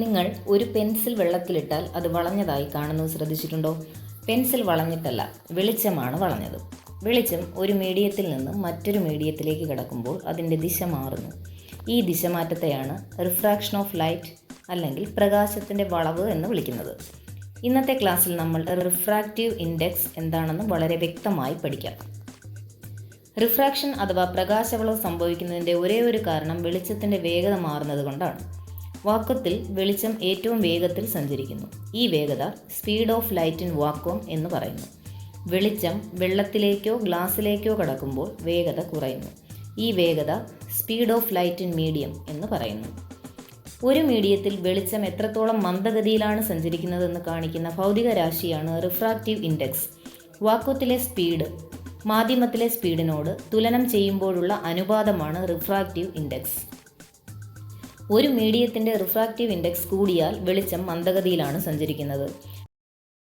നിങ്ങൾ ഒരു പെൻസിൽ വെള്ളത്തിലിട്ടാൽ അത് വളഞ്ഞതായി കാണുന്നത് ശ്രദ്ധിച്ചിട്ടുണ്ടോ? പെൻസിൽ വളഞ്ഞിട്ടല്ല, വെളിച്ചമാണ് വളഞ്ഞത്. വെളിച്ചം ഒരു മീഡിയത്തിൽ നിന്ന് മറ്റൊരു മീഡിയത്തിലേക്ക് കടക്കുമ്പോൾ അതിൻ്റെ ദിശ മാറുന്നു. ഈ ദിശമാറ്റത്തെയാണ് റിഫ്രാക്ഷൻ ഓഫ് ലൈറ്റ് അല്ലെങ്കിൽ പ്രകാശത്തിൻ്റെ വളവ് എന്ന് വിളിക്കുന്നത്. ഇന്നത്തെ ക്ലാസ്സിൽ നമ്മൾ റിഫ്രാക്റ്റീവ് ഇൻഡെക്സ് എന്താണെന്ന് വളരെ വ്യക്തമായി പഠിക്കാം. റിഫ്രാക്ഷൻ അഥവാ പ്രകാശവളവ് സംഭവിക്കുന്നതിൻ്റെ ഒരേ ഒരു കാരണം വെളിച്ചത്തിൻ്റെ വേഗത മാറുന്നത് കൊണ്ടാണ്. വാക്വത്തിൽ വെളിച്ചം ഏറ്റവും വേഗത്തിൽ സഞ്ചരിക്കുന്നു. ഈ വേഗത speed of light in vacuum എന്ന് പറയുന്നു. വെളിച്ചം വെള്ളത്തിലേക്കോ ഗ്ലാസ്സിലേക്കോ കടക്കുമ്പോൾ വേഗത കുറയുന്നു. ഈ വേഗത speed of light in medium എന്ന് പറയുന്നു. ഒരു മീഡിയത്തിൽ വെളിച്ചം എത്രത്തോളം മന്ദഗതിയിലാണ് സഞ്ചരിക്കുന്നതെന്ന് കാണിക്കുന്ന ഭൗതിക രാശിയാണ് റിഫ്രാക്റ്റീവ് ഇൻഡെക്സ്. വാക്വത്തിലെ സ്പീഡ് മാധ്യമത്തിലെ സ്പീഡിനോട് തുലനം ചെയ്യുമ്പോഴുള്ള അനുപാതമാണ് റിഫ്രാക്റ്റീവ് ഇൻഡെക്സ്. ഒരു മീഡിയത്തിൻ്റെ റിഫ്രാക്റ്റീവ് ഇൻഡെക്സ് കൂടിയാൽ വെളിച്ചം മന്ദഗതിയിലാണ് സഞ്ചരിക്കുന്നത്.